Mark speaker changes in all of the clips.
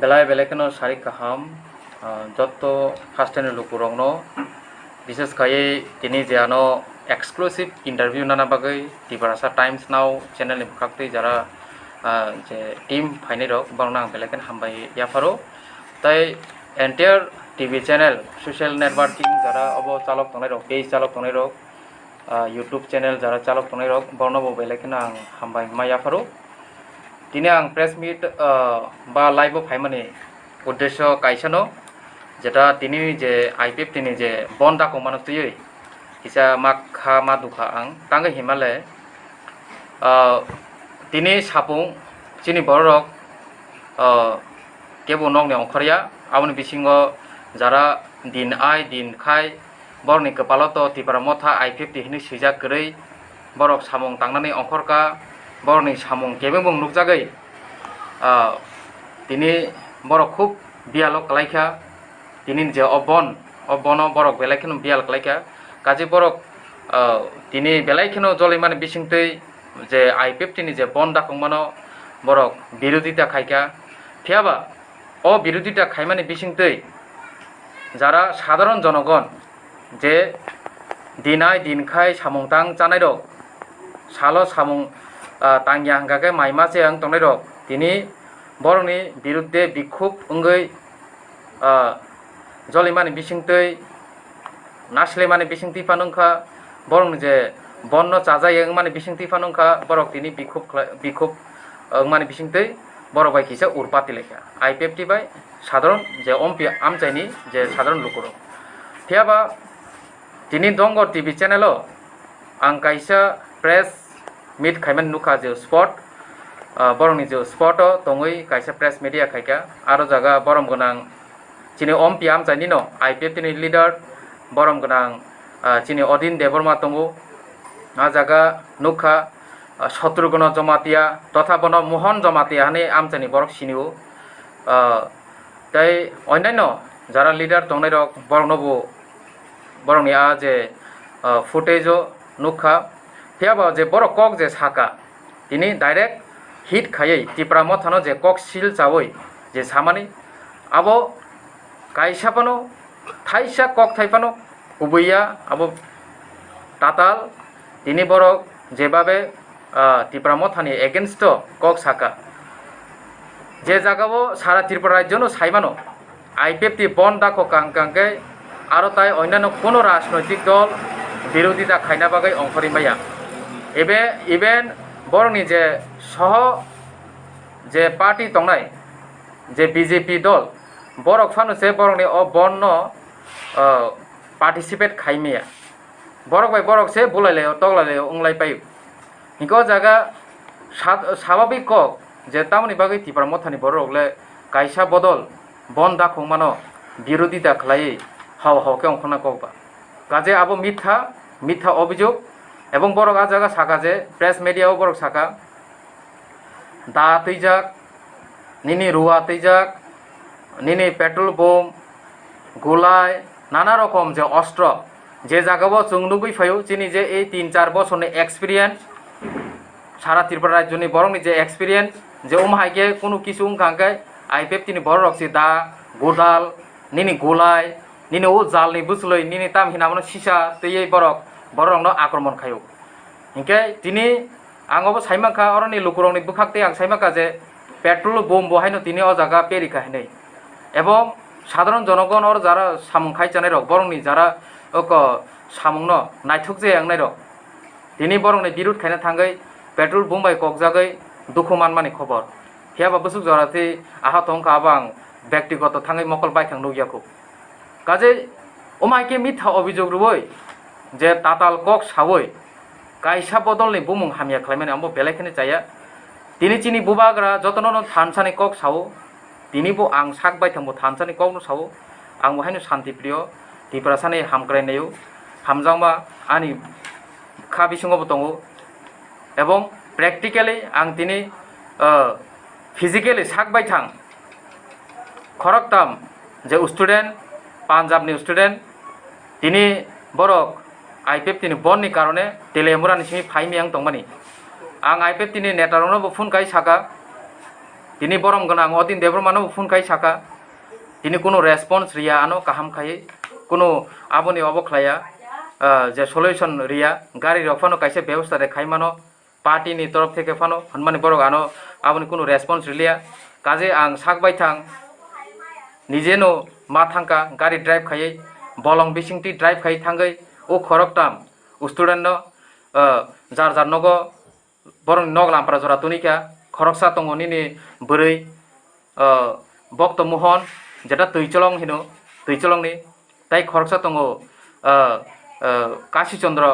Speaker 1: belai belekeno sari kaham jotto hastene lukurongno বিশেষ kai tini jano exclusive interview nana bagai di Bahasa Times Now channel ni bukakti jara je team phaini rok bangnang beleken hambai yafaro tai entire TV channel social networking jara obo chalok tongnai rok page chalok tongnai rok YouTube channel jara chalok tongnai rok borno bo beleken ang hambai ma yafaro tini ang press meet ba live phaimani uddesho kaisano যেটা তিনি যে IPF তিনি যে বন্ধা কমানো তুই হিসা মাখা মা দুখা আং তাঙ্গে হিমালয় তিনি সাপুং চিনি বড়রক কেবল নংনি অংখরিয়া আবনি বিসিঙ্গ যারা দিন আই দিন খাই বরনি কপালত তিপারা মথা আইপিএফ তিহিনি সুইজা গরৈ বরক সামং তাংনানি অংখরকা বরনি সামং কেবেবং নুকজাগৈ তিনি বরক খুব বিয়ালক কালাইখা তিনি যে অবন বরক বেলাইখেন বিয়াল কালাইখা কাজে বরক তিনি বেলাইখেন জলে মানে বিসিংতৈ যে আইপিএফ তিনি যে বন দাকংমানো বরক বিরোধিতা খাইকা থিয়াবা ও বিরোধিতা খাই মানে বিসিংতৈ যারা সাধারণ জনগণ যে দিনাই দিন খাই সামং তাং জানাই রক সালো সামং তাংয়া হাঙ্গাকে মাইমাসে আং তংনাই রক তিনি বরংনি বিরুদ্ধে বিক্ষোভ অঙ্গৈ জলিমানি বিসিংতৈ নাসলেমানি বিসিংতি ফানুংখা বরং যে বন্য চাজাই মানে বিসিংতি ফানুংখা বরক তিনি বিক্ষোভ মানে বিসিংতৈ বরক বাই কিসা উরপাতি লেখা আইপিএফ টি বাই সাধারণ যে অম্পি আমচাইনি যে সাধারণ লোকর থিয়াবা তিনি দঙ্গর টিভি চ্যানেল আং কাইসা প্রেস মিট খাইমান নুখা যে স্পট বরংনি যে স্পট তংই কাইসা প্রেস মিডিয়া খাইকা আরো জায়গা বরম গনাং চিনি অম্পি আমচাইনি ন আইপিএফ তিনি লিডার বরম গনাং চিনি অদিন দেববর্মা তঙ্গু আ জায়গা নুখা শত্রুঘ্ন জমাতিয়া তথা বন মোহন জমাতিয়া হানি আমচাইনি বরক সিনিও তাই অন্যান্য যারা লিডার তংনাই রক বরংনবো বরংনি আ যে ফুটেজও নুখা থিয়াবা যে বড় কক যে সাকা তিনি ডাইরেক্ট হিট খাইयै টিপ্রা মথানো যে কক সিল চাওই যে সামানি আবো কাইসাপানো থাইসা কক থাইপানো উবইয়া আবো তাতাল তিনি বরক যেভাবে ত্রিপুরা মথানি এগেনস্ট কক সাকা যে জায়গাবো সারা ত্রিপুরা রাজ্যনো সাইমানো আইপিএফ টি বন দাকো কাংকাংকে আরো তাই অন্যান্য কোনো রাজনৈতিক দল বিরোধিতা খাইনা বাগাই অংকরিমাইয়া ইভেন বরংনি যে সহ যে পার্টি তংনাই যে বিজেপি দল বরক ফানুসে বরংনি অ বন্য পার্টিসিপেট খাইমিয়া বরক বাই বরক সে বুলাইলে তগলাইলে উংলাই পাই হিংক জায়গা স্বাভাবিক কক যে তামনি বাগৈ ত্রিপুরা মথানি বরকলে কাইসা বদল বন দাখংমানো বিরোধিতা খালাই হাও হাওকে অংখনা ককবা কাজে আবো মিথ্যা অভিযোগ এবং বরক আ জায়গা সাকা যে প্রেস মিডিয়াও বরক সাকা দা তৈজাক নিনি রুয়া তৈজাক নিনি পেট্রোল বোম গোলায় নানা রকম যে অস্ত্র যে জায়গাবো চুংনুবই ফাইও চিনি যে এই 3-4 বছরনি এক্সপিরিয়েন্স সারা ত্রিপুরা রাজ্যনি বরংনি যে এক্সপিরিয়েন্স যে হাইকে কোনো কিছু উংখাঙ্কাই আইপিএফ তিনি বড় রকছি দা গোদাল নিনি গোলায় নিনি ও জালনি বুঝলই নিনি তাম হিনামনো সিসা তৈই বড় রংনো আক্রমণ খাইও হিংকে তিনি আঙবো সাইমাখা অরনি লুকুরংনি বুখাকতে আং সাইমাখা যে পেট্রোল বোম বহাইনো তিনি অ জায়গা পেরিখা হিनै এবং সাধারণ জনগণ আর যারা সামুং খাইচানাই রক বরংনি যারা সামুং নাইথুক যে আংনাই রক তিনি বরংনি বিরোধ খাইনা থাঙ্গै পেট্রোল বোম বাই ককজাগৈ দুখু মানমানি খবর হিয়াবা বুসুক জরাতে আহত হংখা আবাং ব্যক্তিগত থাঙ্গै মকল বাইখাং নুগিয়াকো কাজে ওমাইকে মিথ্যা অভিযোগ রুবই যে তাতাল কক সাবই কাইসা বদলনি বুমুং হামিয়া খালাইমানি আমবো বেলাইখানে চাইয়া তিনি চিনি বুবাগ্রা যতন থানসানি কক সাবো তিনি বো আং সাক বাইথাंबो থানসানি কক সাবো আং বहायनो শান্তি প্রিয় ত্রিপুরা সানি হামগ্রাইনাयौ হামজাংবা আনি খা বিসঙ্গबो दङ এবং প্র্যাকটিক্যালি আং তিনি ফিজিক্যালি সাক বাইথাं খরকতাম যে স্টুডেন্ট পাঞ্জাবনি স্টুডেন্ট তিনি বরক আইপিএফ তিনি বননি কারণে টেলেমুরাनि सिङै फाइमियां दंमानि आं आइपिएफ তিনি নেতারनो फुनखाय साका tini borom ganang odin debromano phone kai saka tini kuno response ria ano kaham khai kuno aboni obokhlaya je solution ria gari rok phano kaise ব্যবস্থা de khaimano party ni torof theke phano hanmani borok ano aboni kuno response rilia kaje ang sakbai thang nijeno ma thangka gari drive khai bolong bisingti drive khai thangai o khoroktam student no jar jar nogo borong nog lampra jora tunika khoroksa tongo nini bwrui bokto mohon jeta tuicholong hino tuicholong ni tai khoroksa tongo kashi chandra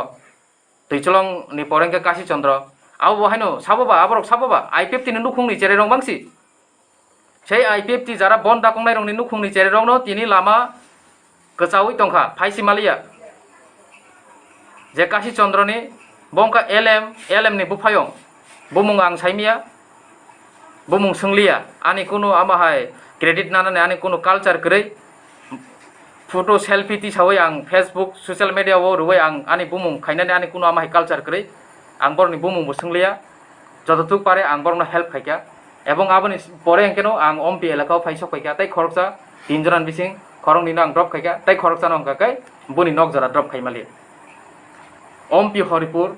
Speaker 1: tuicholong ni porengke kashi chandra abo haino saboba aborok saboba I50 ni nukhung ni jere rong bangsi sei I50 jara bon dakongnai rong ni nukhung ni jere rong no tini lama kecawi tongkha phaisi malia je kashi chandra ni bongka LM ni bupayong bumung ang saimia bumung senglia ani kuno amahai credit nana ani kuno culture krei photo selfie ti sawai ang Facebook social media wo ruwai ang ani bumung khainani ani kuno amahai culture krei ang borni bumung bo senglia jototuk pare ang borno help khaika ebong aboni pore engkeno ang ompi elakao phaisok khaika tai khoroksa tinjoran bising khorong ni nang drop khaika tai khoroksa nong kakai buni nok jara drop khaimali ompi horipur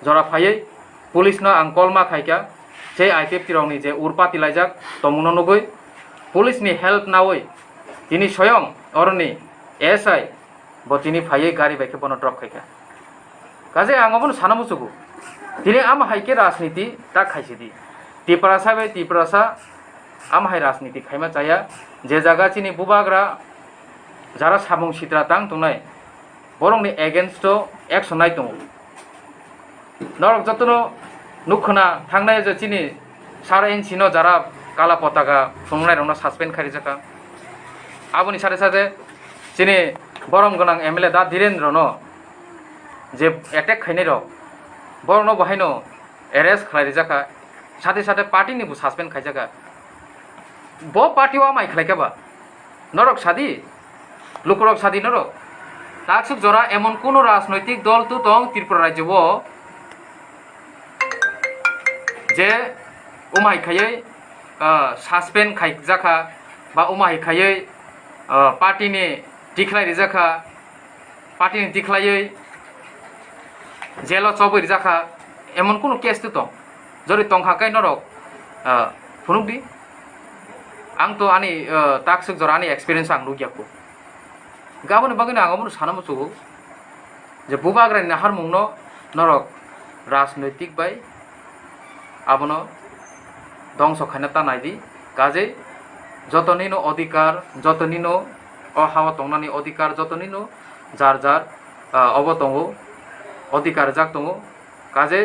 Speaker 1: jora phaiye police na ang kolma khaika sei I50 rong ni je urpati laijak tomuno nogoi police ni help nawoi tini soyong oroni SI bo tini phaiye gari baike bono drop khaika kaje ang obon sanamusugu tini am haike rajniti ta khaisidi tiprasa be tiprasa am hai rajniti khaima chaya je jaga chini bubagra jara samung sitra tang tunai borong ni against to action nai tongo norok jotono nukhona thangnai je chini sara inchi no jara kala potaka phungnai rongna suspend khari jaka aboni sare sare chini borom ganang MLA da Dhirendra no je attack khainai rok borno bahaino arrest khlai jaka সাথে সাথে party নিবু suspend খাই জায়গা ব party ওয়া মাই খাইকে বা নরক সাদি লুকরক সাদি নরক তাকসুক জরা এমন কোন রাজনৈতিক দল তো তং ত্রিপুরা রাজ্য যে উমাই খাইয়ে সাসপেন্ড খাই জাখা বা উমাই খাইয়ে পার্টিনি দিখলাই জাখা পার্টিনি দিখলাইয়ে জেল চবই জাখা এমন কোন কেস তো তং যদি tongkhakai norok phunukdi ang to ani taksuk jora ani experience ang nugiako gaboni bagini ang amunu sanamusu je bubagrani nahar mungno norok rajnaitik bai abono dongso khaina ta naidi kaje jotonino odhikar jotonino o hawa tongnani odhikar jotonino jar jar obotongo odhikar jak tongo kaje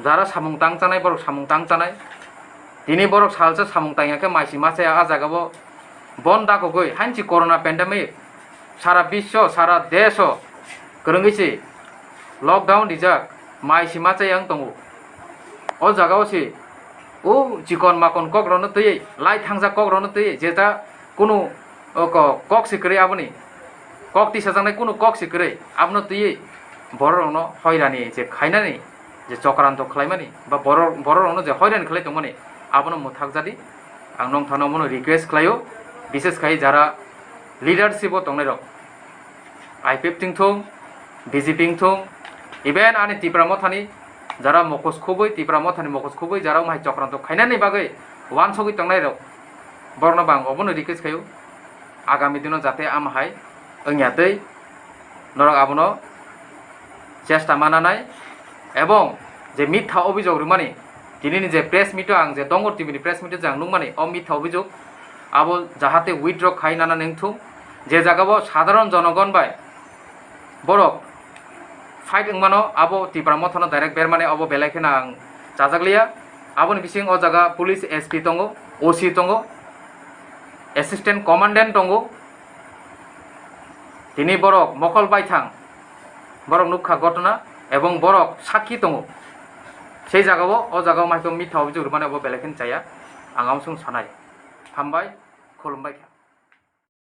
Speaker 1: jara samung tang chanai borok samung tang chanai tini borok salsa samung tangyake maisi mache a jagabo bonda ko goi hanchi corona pandemic sara bisho sara desho korongisi lockdown dijak maisi mache yang tongo o jagao si o jikon makon kok rono tei lai thangja kok rono tei jeta kuno kok sikre aboni kok ti sajangnai kuno kok sikre abno tei borok no hoirani je khainani যে চক্রান্ত খাইমানি বা বড় রনো যে হয়রান খাই তংমানি আবনো মুথাক জাদি আং নং থানো মনো রিকোয়েস্ট খাইও বিশেষ খাই যারা লিডারশিপ তংনাই রক I50 থং BJP থং ইভেন আনি ত্রিপুরা মথানি যারা মকস খুবই ত্রিপুরা মথানি মকস খুবই যারা মাই চক্রান্ত খাইনানি বাগৈ ওয়ান সগি তংনাই রক বর্ণ বাং অবনো রিকোয়েস্ট খাইও আগামী দিন যাতে আমহাই ওংয়াতৈ নরক আবনো চেষ্টা মানানাই এবং যে মিথ্যা অভিযোগ রুমানি দিননি যে প্রেস মিটও আং যে দঙ্গর টিভিনি প্রেস মিটও জাং নুমানি অ মিথ্যা অভিযোগ আবো যাহাতে উইথড্র খাই নানা নেংথু যে জায়গাবো সাধারণ জনগণ বাই বরক ফাইট মানো আবো ত্রিপুরা মথন ডাইরেক্ট বের মানে অবো বেলাইখেনা আং চাজাগলিয়া আবনি বিসিং অ জায়গা পুলিশ SP দঙ্গ OC দঙ্গ অ্যাসিস্ট্যান্ট কমান্ডেন্ট দঙ্গ তিনি বরক মকল বাইথাং বরক নুখা ঘটনা এবং বরক সাক্ষী দঙ্গ সেই জায়গাও ও জায়গাও মাইকে মিথ্যা অভিযোগ মানে বেলেগেন চাইয়া আঙামসুং সানাই হামবাই খুলুমবাই।